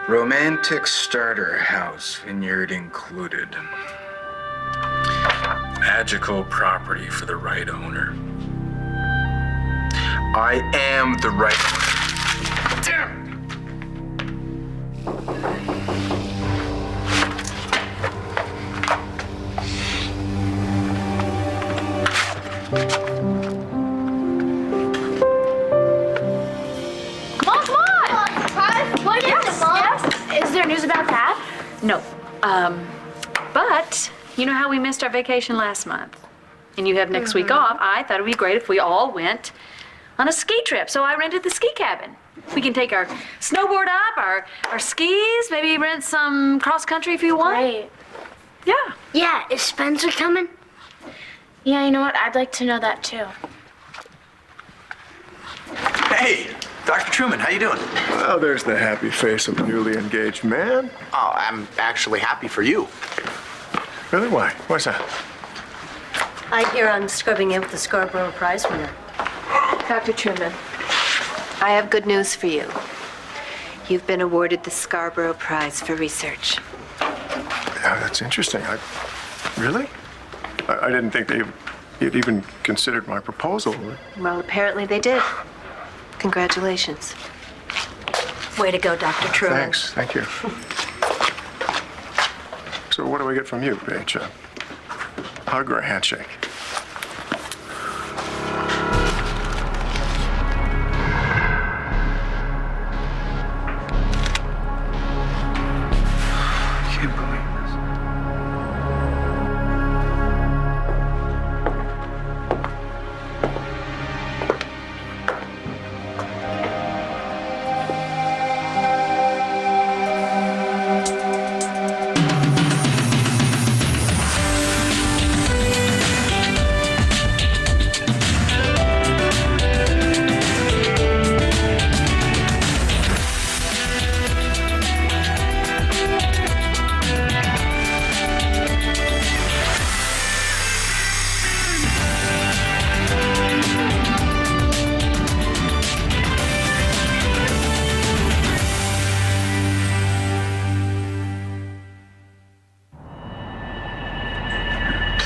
Romantic starter house, vineyard included. Magical property for the right owner. I am the right owner. Damn! Is there news about that? No. But you know how we missed our vacation last month? And you have next week off. I thought it'd be great if we all went on a ski trip. So I rented the ski cabin. We can take our snowboard up, our skis, maybe rent some cross country if you want. Right. Yeah. Yeah, is Spencer coming? Yeah, you know what? I'd like to know that too. Hey, Dr. Truman, how you doing? Well, there's the happy face of a newly engaged man. Oh, I'm actually happy for you. Really? Why? Why's that? I hear I'm scrubbing in with the Scarborough Prize winner. Dr. Truman, I have good news for you. You've been awarded the Scarborough Prize for Research. Yeah, that's interesting. Really? I didn't think they'd even considered my proposal. Well, apparently they did. Congratulations. Way to go, Dr. Truman. Thanks. Thank you. So what do I get from you, Paige? A hug or a handshake? I can't believe this.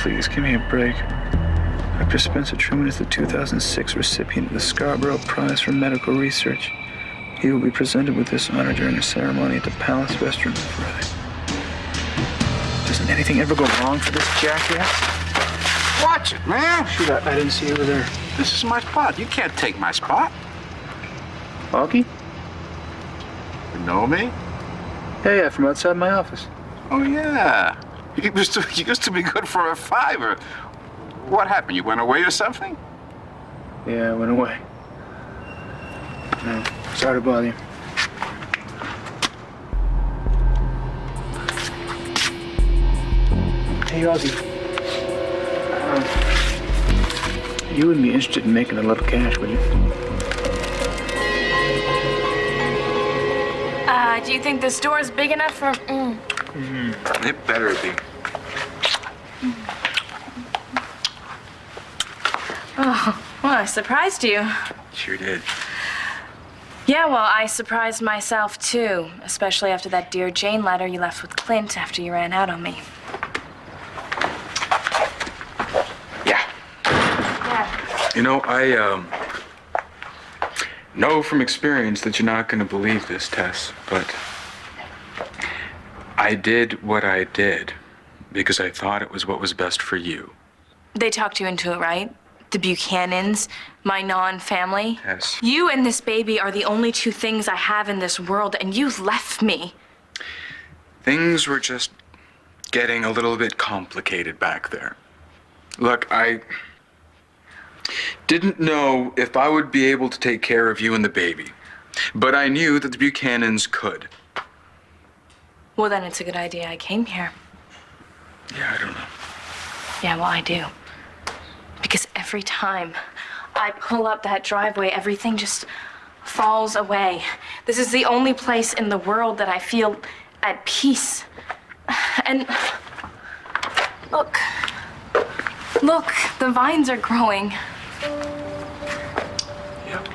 Please give me a break. Dr. Spencer Truman is the 2006 recipient of the Scarborough Prize for Medical Research. He will be presented with this honor during a ceremony at the Palace Restaurant on Friday. Doesn't anything ever go wrong for this jackass? Watch it, man. Shoot, I didn't see you over there. This is my spot. You can't take my spot. Augie? You know me? Yeah, from outside my office. Oh, yeah. You used to be good for a $5. What happened? You went away or something? Yeah, I went away. No, sorry to bother you. Hey, Ozzy. You wouldn't be interested in making a little cash, would you? Do you think the store is big enough for... It better be. Oh, well, I surprised you. Sure did. Yeah, well, I surprised myself, too. Especially after that Dear Jane letter you left with Clint after you ran out on me. Yeah. Yeah. You know, I know from experience that you're not going to believe this, Tess, but I did what I did because I thought it was what was best for you. They talked you into it, right? The Buchanans, my non-family. Yes. You and this baby are the only two things I have in this world, and you left me. Things were just getting a little bit complicated back there. Look, I didn't know if I would be able to take care of you and the baby, but I knew that the Buchanans could. Well, then it's a good idea I came here. Yeah, I don't know. Yeah, well, I do. Because every time I pull up that driveway, everything just falls away. This is the only place in the world that I feel at peace. And look, the vines are growing. Yep.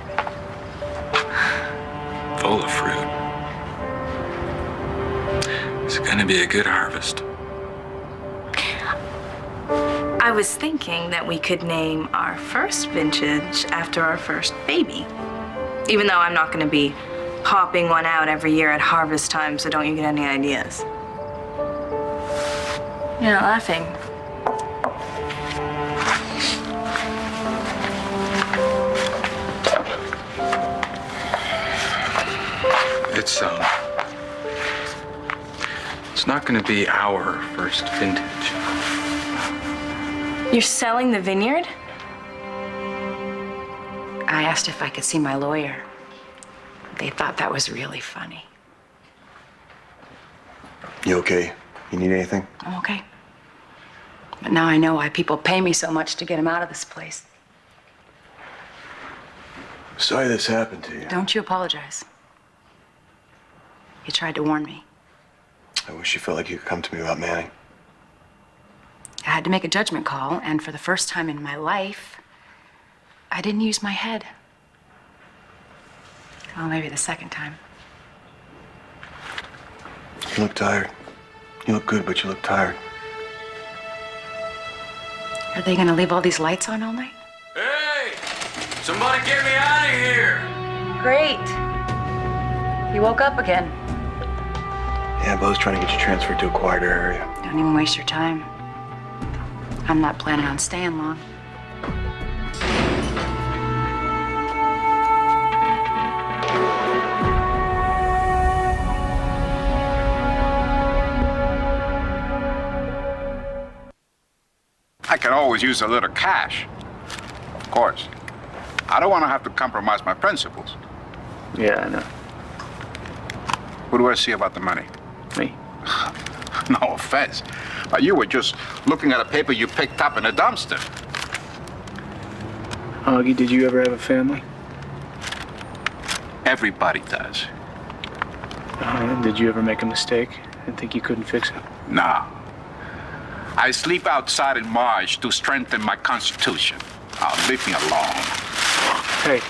Full of fruit. gonna be a good harvest. I was thinking that we could name our first vintage after our first baby. Even though I'm not gonna be popping one out every year at harvest time, so don't you get any ideas? You're not laughing. It's not gonna be our first vintage. You're selling the vineyard? I asked if I could see my lawyer. They thought that was really funny. You okay? You need anything? I'm okay. But now I know why people pay me so much to get him out of this place. Sorry this happened to you. Don't you apologize. You tried to warn me. I wish you felt like you could come to me about Manning. I had to make a judgment call, and for the first time in my life, I didn't use my head. Well, maybe the second time. You look tired. You look good, but you look tired. Are they gonna leave all these lights on all night? Hey! Somebody get me out of here! Great. You woke up again. Yeah, Bo's trying to get you transferred to a quieter area. Don't even waste your time. I'm not planning on staying long. I can always use a little cash. Of course. I don't want to have to compromise my principles. Yeah, I know. What do I see about the money? Me. No offense, but you were just looking at a paper you picked up in a dumpster. Augie, did you ever have a family? Everybody does. Did you ever make a mistake and think you couldn't fix it? No. I sleep outside in March to strengthen my constitution. Leave me alone. Hey,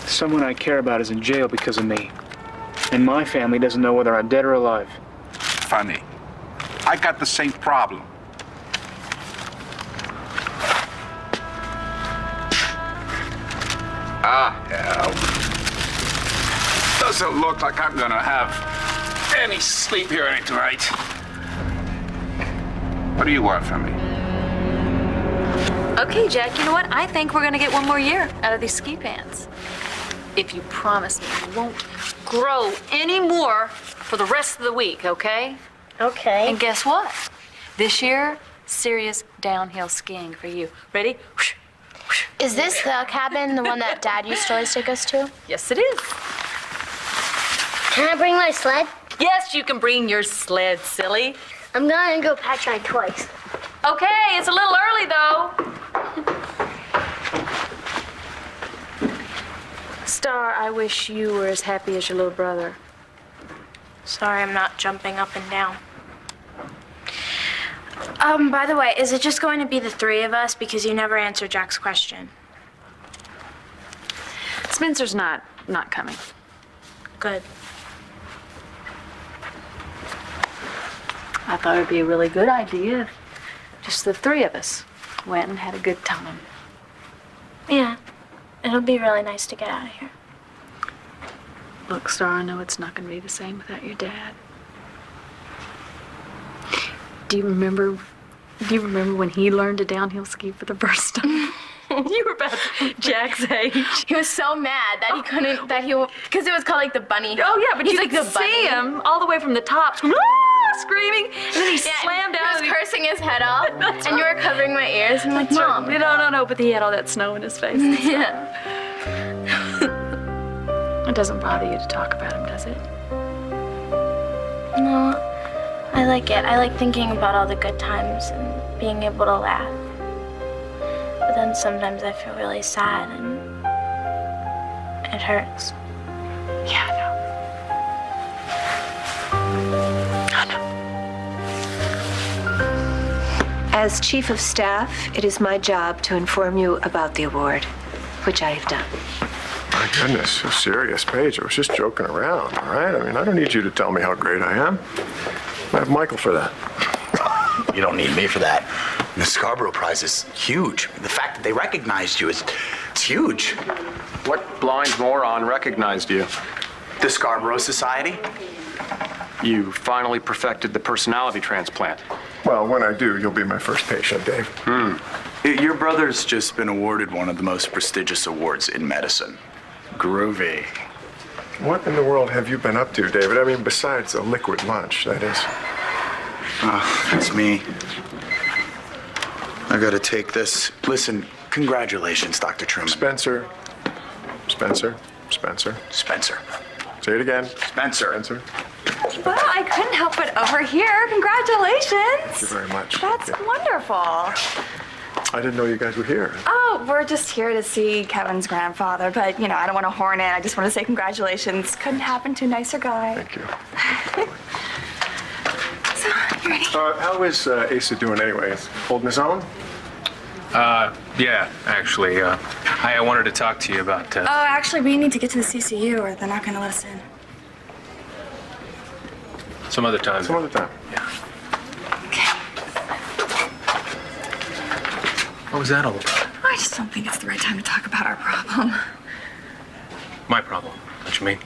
someone I care about is in jail because of me. And my family doesn't know whether I'm dead or alive. Funny. I got the same problem. Hell. Doesn't look like I'm gonna have any sleep here any tonight. What do you want from me? Okay, Jack, you know what? I think we're gonna get one more year out of these ski pants. If you promise me you won't grow any more for the rest of the week, okay? Okay. And guess what? This year, serious downhill skiing for you. Ready? Is this the cabin, the one that Dad used to always take us to? Yes, it is. Can I bring my sled? Yes, you can bring your sled, silly. I'm gonna go patch my toys. Okay, it's a little early, though. Star, I wish you were as happy as your little brother. Sorry, I'm not jumping up and down. By the way, is it just going to be the three of us? Because you never answered Jack's question. Spencer's not coming. Good. I thought it'd be a really good idea if just the three of us went and had a good time. Yeah, it'll be really nice to get out of here. Look, Star, I know it's not going to be the same without your dad. Do you remember when he learned to downhill ski for the first time? You were about Jack's age. He was so mad that he couldn't, because it was called like the bunny. Oh, yeah, but He's you like could the bunny. see him all the way from the top, screaming, and then he slammed down. He was cursing his head off, and you were covering my ears. I'm like, Mom. No, but he had all that snow in his face. Yeah. It doesn't bother you to talk about him, does it? No, I like it. I like thinking about all the good times and being able to laugh. But then sometimes I feel really sad and it hurts. Yeah, I know. As Chief of Staff, it is my job to inform you about the award, which I have done. My goodness, so serious, Paige. I was just joking around, all right? I mean, I don't need you to tell me how great I am. I have Michael for that. You don't need me for that. The Scarborough Prize is huge. The fact that they recognized you is it's huge. What blind moron recognized you? The Scarborough Society? You finally perfected the personality transplant. Well, when I do, you'll be my first patient, Dave. Your brother's just been awarded one of the most prestigious awards in medicine. Groovy. What in the world have you been up to, David? I mean, besides a liquid lunch, that is. That's me. I gotta take this. Listen, congratulations, Dr. Truman. Spencer. Spencer. Say it again. Spencer. Well, I couldn't help but overhear. Congratulations. Thank you very much. That's Yeah. wonderful. I didn't know you guys were here. Oh, we're just here to see Kevin's grandfather, but I don't want to horn in. I just want to say congratulations. Couldn't happen to a nicer guy. Thank you. So, you ready? How is Asa doing anyway? Is holding his own? Yeah, actually, I wanted to talk to you about, Oh, actually, we need to get to the CCU or they're not going to let us in. some other time. Some other time. Okay. What was that all about? I just don't think it's the right time to talk about our problem. My problem, what you mean?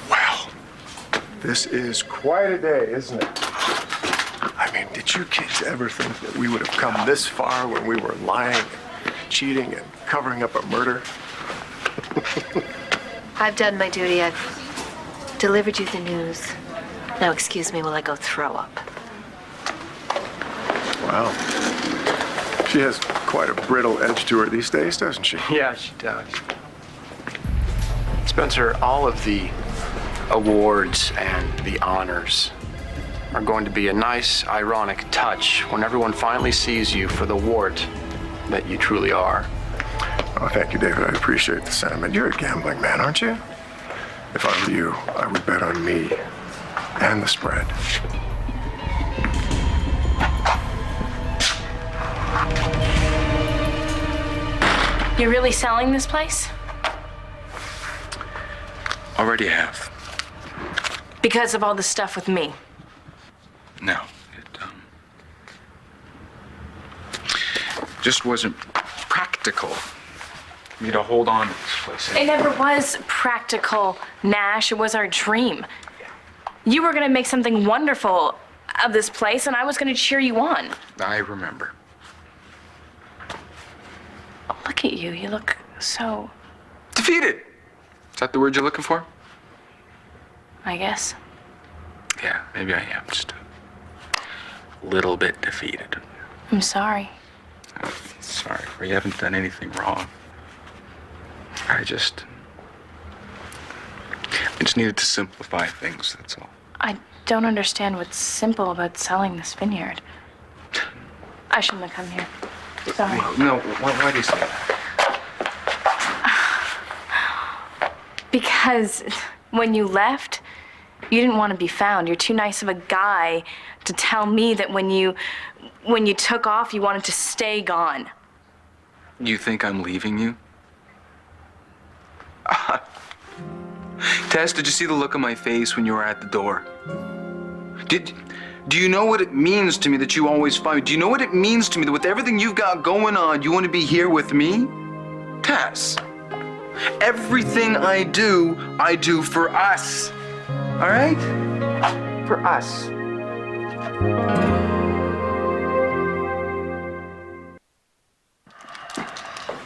Well, this is quite a day, isn't it? I mean, did you kids ever think that we would have come this far when we were lying, cheating, and covering up a murder? I've done my duty. I've delivered you the news. Now excuse me while I go throw up. Wow. She has quite a brittle edge to her these days, doesn't she? Yeah, she does. Spencer, all of the awards and the honors are going to be a nice, ironic touch when everyone finally sees you for the wart that you truly are. Oh, thank you, David. I appreciate the sentiment. You're a gambling man, aren't you? If I were you, I would bet on me and the spread. You're really selling this place? Already have. Because of all the stuff with me? No. It just wasn't practical for me to hold on to this place. It never was practical, Nash. It was our dream. You were gonna make something wonderful of this place, and I was gonna cheer you on. I remember. Oh, look at you. You look so, Defeated! Is that the word you're looking for? I guess. Yeah, maybe I am just a little bit defeated. I'm sorry. Sorry, you haven't done anything wrong. I just needed to simplify things, that's all. I don't understand what's simple about selling this vineyard. I shouldn't have come here. Sorry. No, why do you say that? Because when you left, you didn't want to be found. You're too nice of a guy to tell me that when you took off, you wanted to stay gone. You think I'm leaving you? Tess, did you see the look on my face when you were at the door? Do you know what it means to me that you always find me? Do you know what it means to me that with everything you've got going on, you want to be here with me? Tess, everything I do for us. All right? For us.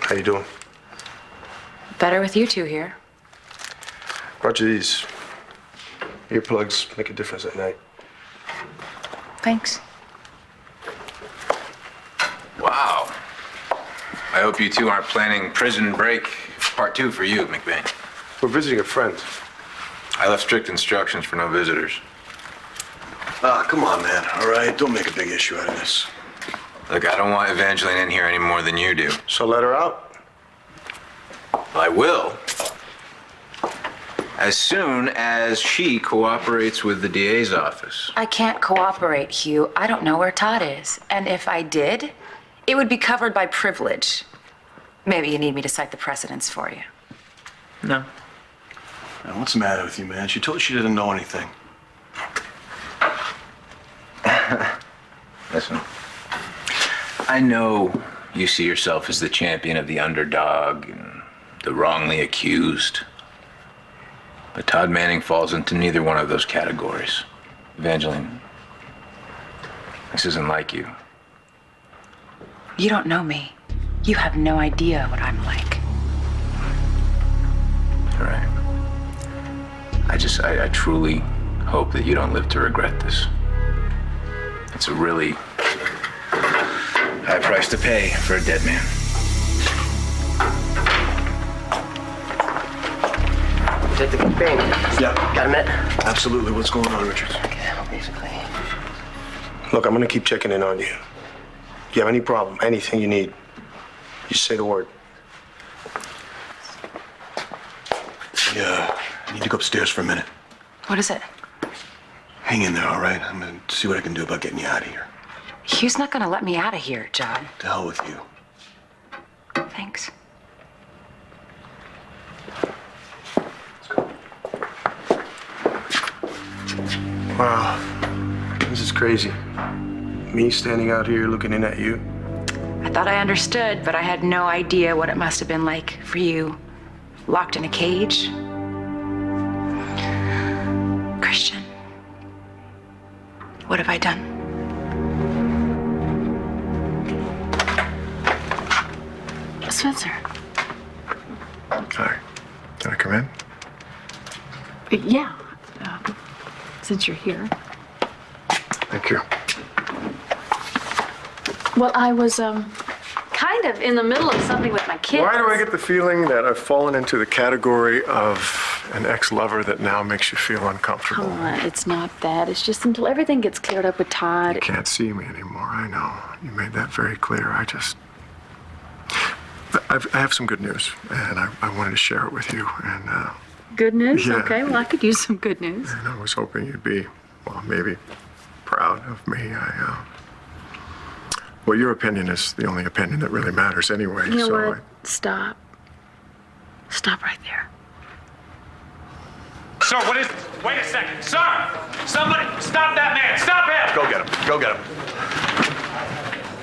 How you doing? Better with you two here. Brought you these. Earplugs make a difference at night. Thanks. Wow. I hope you two aren't planning Prison Break Part 2 for you, McVeigh. We're visiting a friend. I left strict instructions for no visitors. Come on, man. All right, don't make a big issue out of this. Look, I don't want Evangeline in here any more than you do. So let her out. I will. As soon as she cooperates with the DA's office. I can't cooperate, Hugh. I don't know where Todd is. And if I did, It would be covered by privilege. Maybe you need me to cite the precedents for you. No. Now, what's the matter with you, man? She told you she didn't know anything. Listen, I know you see yourself as the champion of the underdog and the wrongly accused. But Todd Manning falls into neither one of those categories. Evangeline, this isn't like you. You don't know me. You have no idea what I'm like. All right. I truly hope that you don't live to regret this. It's a really high price to pay for a dead man. Detective McBain. Yeah. Got a minute? Absolutely. What's going on, Richards? Okay, well, basically. Look, I'm gonna keep checking in on you. If you have any problem, anything you need, just say the word. Yeah, I need to go upstairs for a minute. What is it? Hang in there, all right? I'm gonna see what I can do about getting you out of here. Hugh's not gonna let me out of here, John. To hell with you. Thanks. Wow, this is crazy. Me standing out here looking in at you. I thought I understood, but I had no idea what it must have been like for you. Locked in a cage. Christian, what have I done? Spencer. Hi. Can I come in? Yeah, since you're here. Thank you. Well, I was, kind of in the middle of something with my kids. Why do I get the feeling that I've fallen into the category of an ex-lover that now makes you feel uncomfortable? Come on, it's not that. It's just until everything gets cleared up with Todd. You can't see me anymore, I know. You made that very clear. I have some good news, and I wanted to share it with you. And Good news? Yeah. Okay, well, I could use some good news. and I was hoping you'd be, well, maybe proud of me. Well, your opinion is the only opinion that really matters anyway. You know so what? Stop. Stop right there. Sir, what is this? Wait a second. Sir! Somebody stop that man! Stop him! Go get him. Go get him.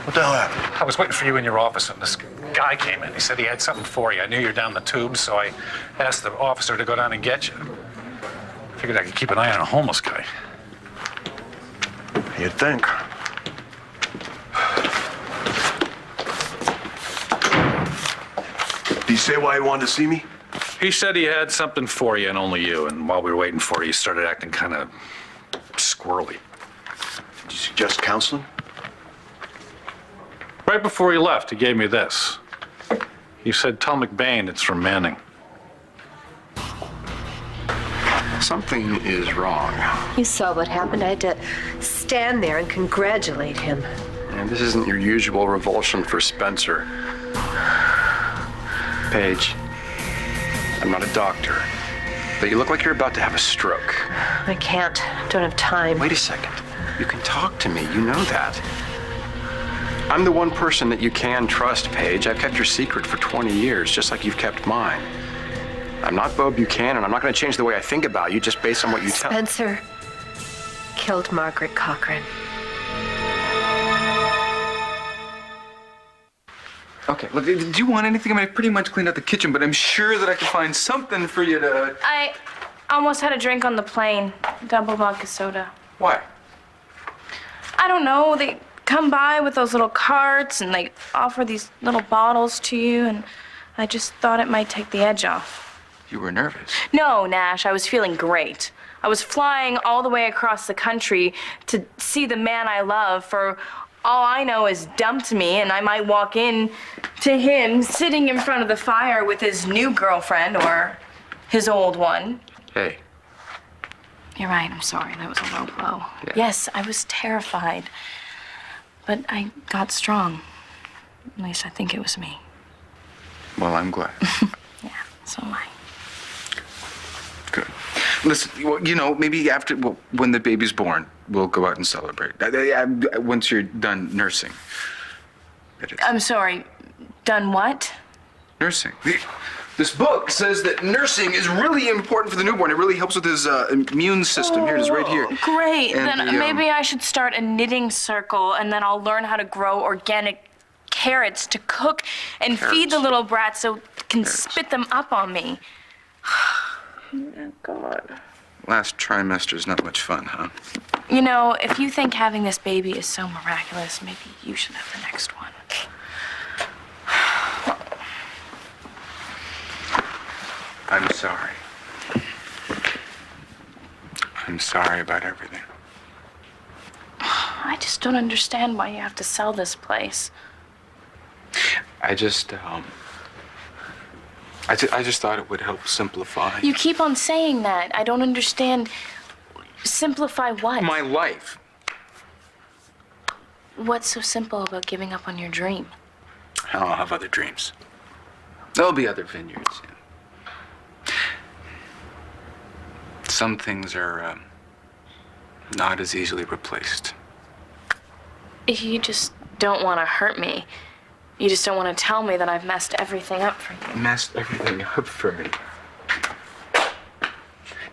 What the hell happened? I was waiting for you in your office and this guy came in. He said he had something for you. I knew you were down the tube, so I asked the officer to go down and get you. Figured I could keep an eye on a homeless guy. You'd think. Did he say why he wanted to see me? He said he had something for you and only you, and while we were waiting for you, he started acting kind of squirrely. Did you suggest counseling? Right before he left, he gave me this. He said, tell McBain it's from Manning. Something is wrong. You saw what happened. I had to stand there and congratulate him. And this isn't your usual revulsion for Spencer. Paige, I'm not a doctor, but you look like you're about to have a stroke. I can't. Don't have time. Wait a second. You can talk to me. You know that. I'm the one person that you can trust, Paige. I've kept your secret for 20 years, just like you've kept mine. I'm not Bo Buchanan. I'm not going to change the way I think about you just based on what you tell me. Spencer killed Margaret Cochran. Okay, look, do you want anything? I mean, I pretty much cleaned out the kitchen, but I'm sure that I could find something for you to... I almost had a drink on the plane. Double vodka soda. Why? I don't know. They come by with those little carts and they offer these little bottles to you, and I just thought it might take the edge off. You were nervous. No, Nash, I was feeling great. I was flying all the way across the country to see the man I love for all I know is dumped me, and I might walk in to him sitting in front of the fire with his new girlfriend or his old one. Hey. You're right, I'm sorry. That was a low blow. Yeah. Yes, I was terrified. But I got strong. At least I think it was me. Well, I'm glad. Yeah, so am I. Good. Listen, well, you know, maybe after, well, when the baby's born, we'll go out and celebrate. Once you're done nursing. I'm sorry, done what? Nursing. This book says that nursing is really important for the newborn. It really helps with his immune system. Here it is, right here. Great. And Then maybe I should start a knitting circle, and then I'll learn how to grow organic carrots to cook and feed the little brats so it can spit them up on me. Oh, God. Last trimester's not much fun, huh? You know, if you think having this baby is so miraculous, maybe you should have the next one. I'm sorry. I'm sorry about everything. I just don't understand why you have to sell this place. I just thought it would help simplify You keep on saying that. I don't understand. Simplify what? my life. What's so simple about giving up on your dream? I'll have other dreams. There'll be other vineyards. Some things are not as easily replaced. You just don't want to hurt me. You just don't want to tell me that I've messed everything up for you. Messed everything up for me.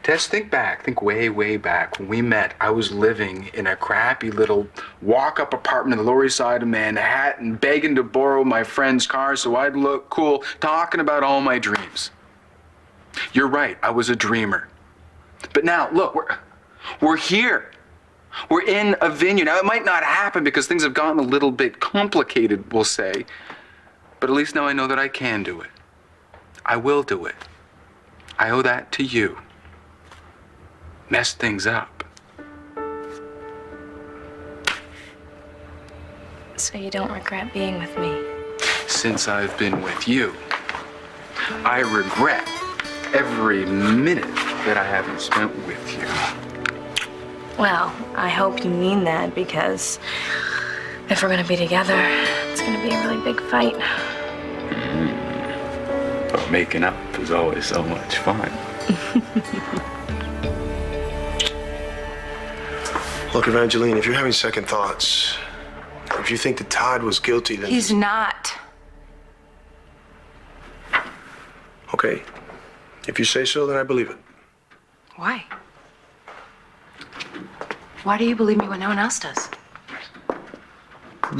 Tess, think back. Think way, way back. When we met, I was living in a crappy little walk-up apartment in the Lower East Side of Manhattan, begging to borrow my friend's car so I'd look cool, talking about all my dreams. You're right, I was a dreamer. But now, look, we're here. We're in a vineyard. Now, it might not happen because things have gotten a little bit complicated, we'll say. But at least now I know that I can do it. I will do it. I owe that to you. Mess things up. So you don't regret being with me? Since I've been with you, I regret every minute that I haven't spent with you. Well, I hope you mean that, because if we're gonna be together, it's gonna be a really big fight. But making up is always so much fun. Look, Evangeline, if you're having second thoughts, if you think that Todd was guilty, then... He's not. Okay. If you say so, then I believe it. Why? Why do you believe me when no one else does?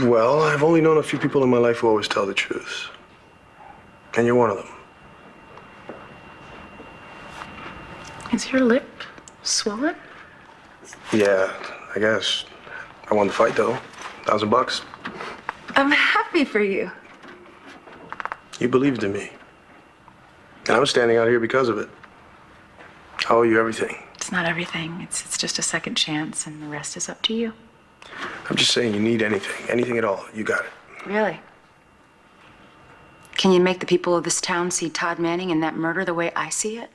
Well, I've only known a few people in my life who always tell the truth. And you're one of them. Is your lip swollen? Yeah, I guess. I won the fight, though. $1,000. I'm happy for you. You believed in me. And I'm standing out here because of it. I owe you everything. It's not everything. It's just a second chance, and the rest is up to you. I'm just saying you need anything at all. You got it. Really? Can you make the people of this town see Todd Manning and that murder the way I see it?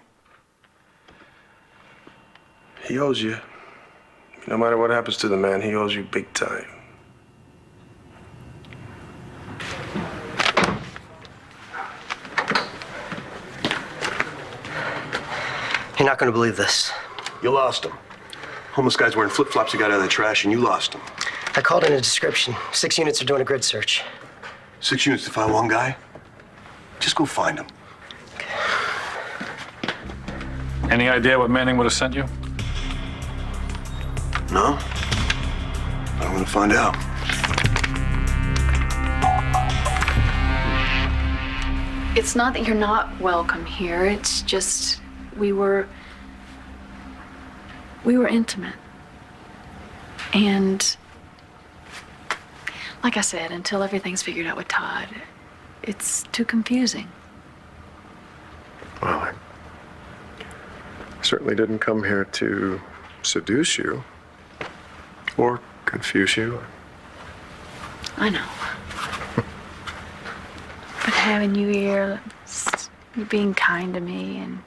He owes you. No matter what happens to the man, he owes you big time. You're not going to believe this. You lost him. Homeless guy's wearing flip-flops he got out of the trash, and you lost him. I called in a description. 6 units are doing a grid search. 6 units to find one guy? Just go find him. Any idea what Manning would have sent you? No? I'm gonna find out. It's not that you're not welcome here. It's just we were intimate. And like I said, until everything's figured out with Todd, it's too confusing. Well, I certainly didn't come here to seduce you or confuse you. I know. But having you here, you being kind to me, and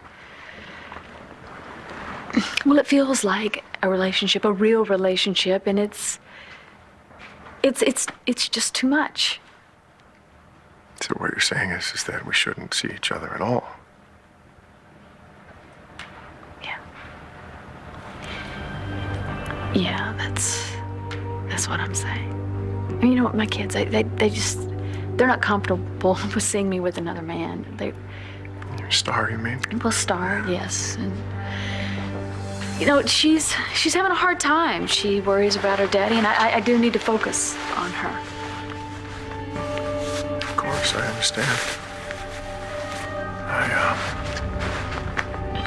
well, it feels like a relationship, a real relationship, and it's just too much. So what you're saying is that we shouldn't see each other at all. Yeah, that's what I'm saying. I mean, you know what, my kids, they just, they're not comfortable with seeing me with another man. Star, you mean? Well, Star, yes. And you know, she's having a hard time. She worries about her daddy, and I do need to focus on her. Of course, I understand.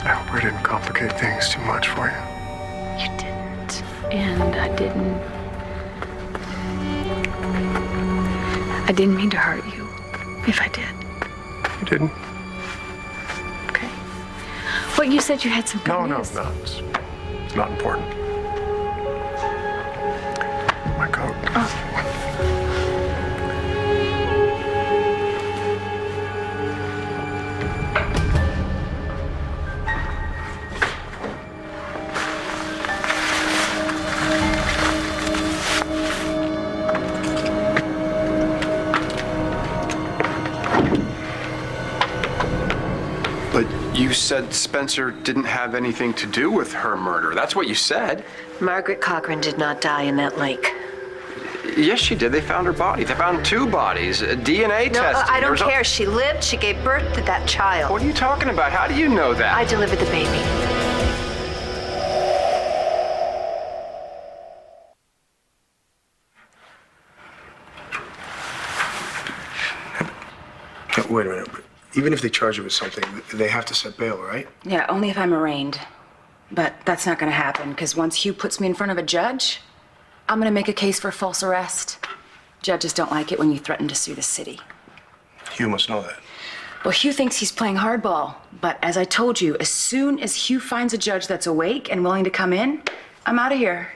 I hope I didn't complicate things too much for you. You didn't. And I didn't mean to hurt you, if I did. You didn't? Okay. Well, you said you had some good news. No. It's not important. My coat. Oh. You said Spencer didn't have anything to do with her murder. That's what you said. Margaret Cochran did not die in that lake. Yes, she did. They found her body. They found 2 bodies. DNA No, testing. I don't care. She lived. She gave birth to that child. What are you talking about? How do you know that? I delivered the baby. Wait a minute. Even if they charge you with something, they have to set bail, right? Yeah, only if I'm arraigned. But that's not gonna happen, because once Hugh puts me in front of a judge, I'm gonna make a case for false arrest. Judges don't like it when you threaten to sue the city. Hugh must know that. Well, Hugh thinks he's playing hardball. But as I told you, as soon as Hugh finds a judge that's awake and willing to come in, I'm out of here.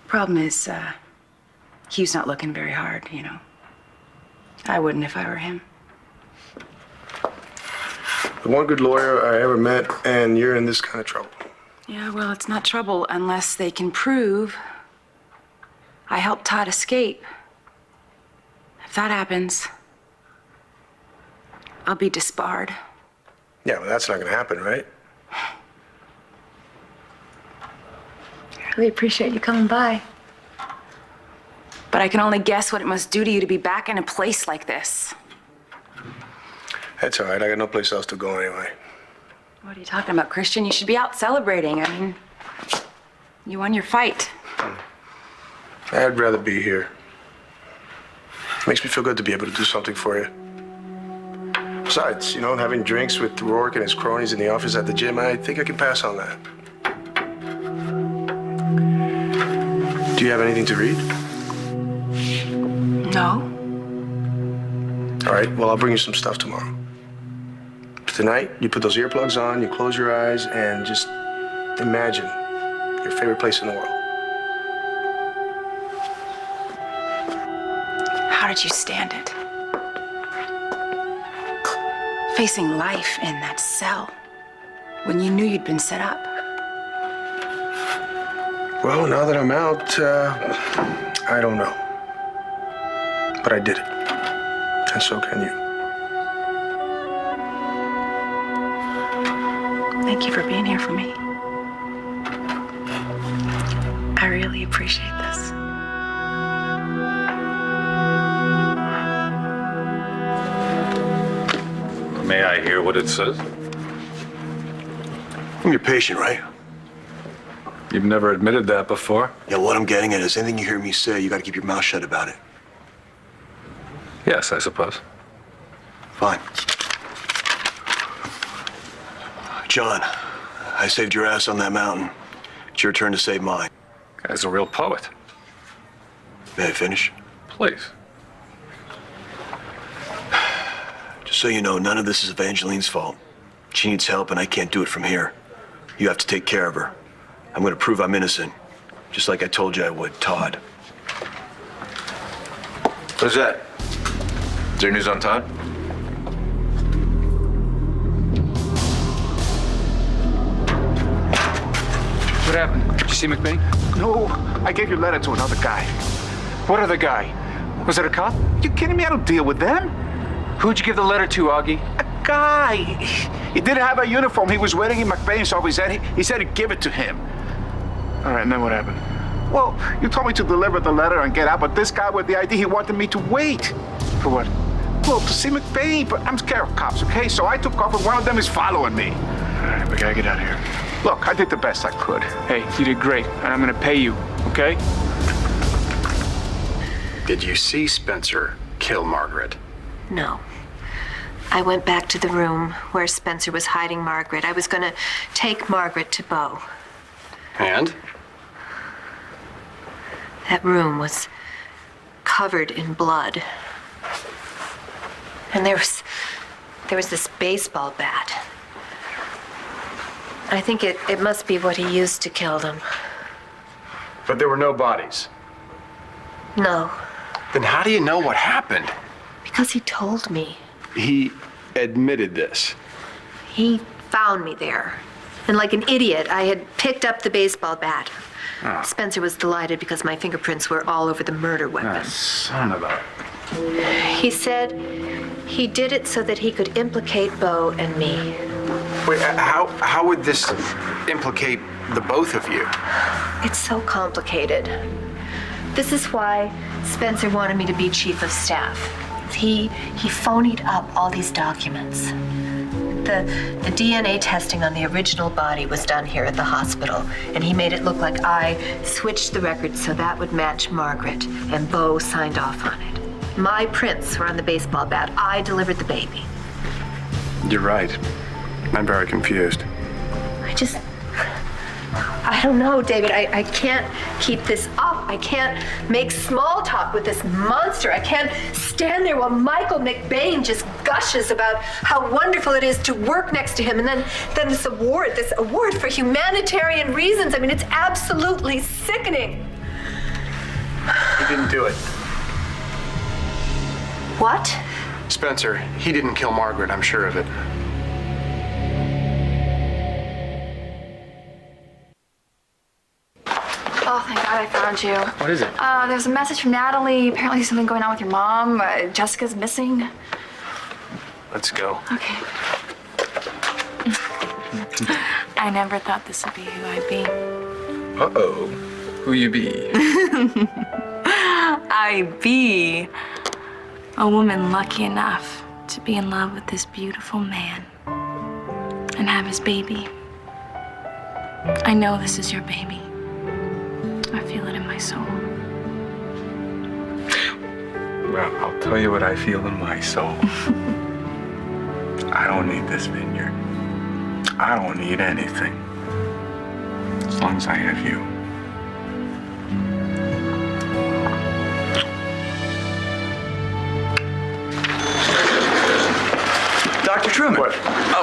Problem is, Hugh's not looking very hard, you know. I wouldn't if I were him. The one good lawyer I ever met, and you're in this kind of trouble. Yeah, well, it's not trouble unless they can prove I helped Todd escape. If that happens, I'll be disbarred. Yeah, well, that's not going to happen, right? I really appreciate you coming by. But I can only guess what it must do to you to be back in a place like this. That's all right. I got no place else to go anyway. What are you talking about, Christian? You should be out celebrating. I mean, you won your fight. I'd rather be here. It makes me feel good to be able to do something for you. Besides, you know, having drinks with Rourke and his cronies in the office at the gym, I think I can pass on that. Do you have anything to read? No. All right, well, I'll bring you some stuff tomorrow. Tonight, you put those earplugs on, you close your eyes, and just imagine your favorite place in the world. How did you stand it? Facing life in that cell when you knew you'd been set up. Well, now that I'm out, I don't know. But I did it. And so can you. Thank you for being here for me. I really appreciate this. May I hear what it says? I'm your patient, right? You've never admitted that before. Yeah, what I'm getting at is anything you hear me say, you gotta keep your mouth shut about it. Yes, I suppose. Fine. John, I saved your ass on that mountain. It's your turn to save mine. Guy's a real poet. May I finish? Please. Just so you know, none of this is Evangeline's fault. She needs help, and I can't do it from here. You have to take care of her. I'm gonna prove I'm innocent, just like I told you I would, Todd. Who's that? Is there news on Todd? What happened? Did you see McBain? No, I gave your letter to another guy. What other guy? Was it a cop? You kidding me? I don't deal with them. Who'd you give the letter to, Augie? A guy. He didn't have a uniform. He was waiting in McBain's office. He said to give it to him. All right, and then what happened? Well, you told me to deliver the letter and get out, but this guy with the ID, he wanted me to wait. For what? Well, to see McBain, but I'm scared of cops, okay? So I took off and one of them is following me. All right, we gotta get out of here. Look, I did the best I could. Hey, you did great, and I'm gonna pay you, okay? Did you see Spencer kill Margaret? No. I went back to the room where Spencer was hiding Margaret. I was going to take Margaret to Bo. And? That room was covered in blood. And there was this baseball bat. I think it must be what he used to kill them. But there were no bodies. No, Then how do you know what happened? because he told me. He admitted this. He found me there. And like an idiot, I had picked up the baseball bat. Spencer was delighted because my fingerprints were all over the murder weapon. Son of a... He said he did it so that he could implicate Bo and me. Wait, how would this implicate the both of you? It's so complicated. This is why Spencer wanted me to be chief of staff. He phonied up all these documents. The DNA testing on the original body was done here at the hospital, and he made it look like I switched the records so that would match Margaret, and Bo signed off on it. My prints were on the baseball bat. I delivered the baby. You're right. I'm very confused. I don't know, David. I can't keep this up. I can't make small talk with this monster. I can't stand there while Michael McBain just gushes about how wonderful it is to work next to him. And then this award for humanitarian reasons. I mean, it's absolutely sickening. He didn't do it. What? Spencer, he didn't kill Margaret, I'm sure of it. Oh, thank God I found you. What is it? There's a message from Natalie. Apparently there's something going on with your mom. Jessica's missing. Let's go. Okay. I never thought this would be who I'd be. Uh-oh. Who you be? I be a woman lucky enough to be in love with this beautiful man and have his baby. I know this is your baby. I feel it in my soul. Well, I'll tell you what I feel in my soul. I don't need this vineyard. I don't need anything. As long as I have you. Dr. Truman. What?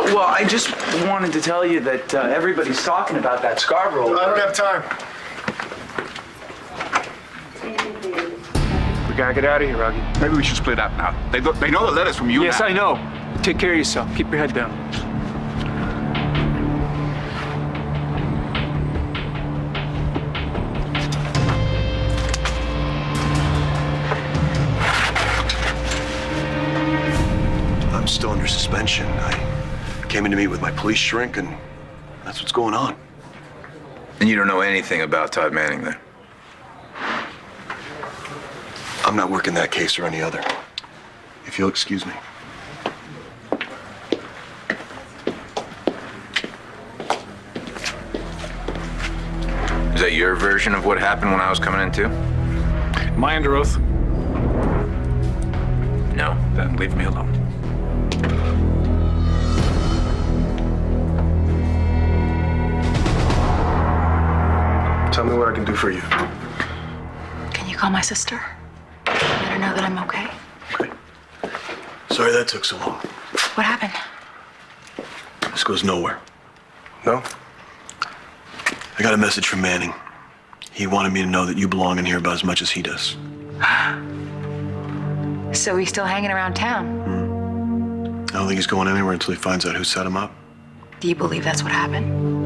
Well, I just wanted to tell you that everybody's talking about that Scarborough. I don't have time. We gotta get out of here, Augie. Maybe we should split up now. They know the letters from you Yes, now. I know. Take care of yourself. Keep your head down. I'm still under suspension. I came in to meet with my police shrink, and that's what's going on. And you don't know anything about Todd Manning then? I'm not working that case or any other. If you'll excuse me. Is that your version of what happened when I was coming in too? Am I under oath? No. Then leave me alone. Tell me what I can do for you. Can you call my sister? Let her know that I'm okay. Sorry that took so long. What happened? This goes nowhere. No? I got a message from Manning. He wanted me to know that you belong in here about as much as he does. So he's still hanging around town? I don't think he's going anywhere until he finds out who set him up. Do you believe that's what happened?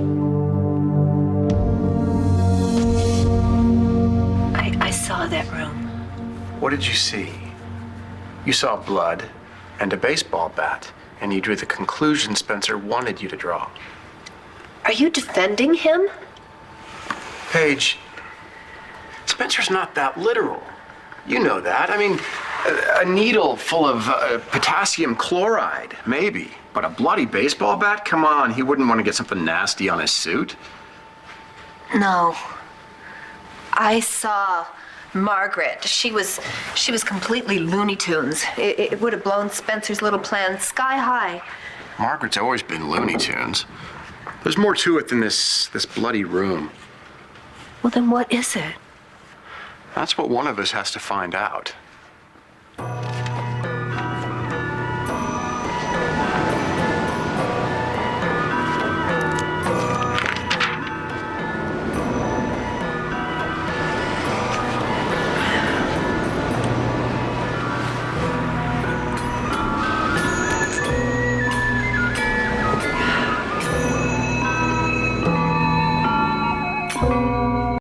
I saw that room. What did you see? You saw blood and a baseball bat, and you drew the conclusion Spencer wanted you to draw. Are you defending him? Paige, Spencer's not that literal. You know that. I mean, A needle full of potassium chloride, maybe. But a bloody baseball bat? Come on, he wouldn't want to get something nasty on his suit. No. I saw Margaret. She was completely Looney Tunes. It would have blown Spencer's little plan sky high. Margaret's always been Looney Tunes. There's more to it than this bloody room. Well, then what is it? That's what one of us has to find out.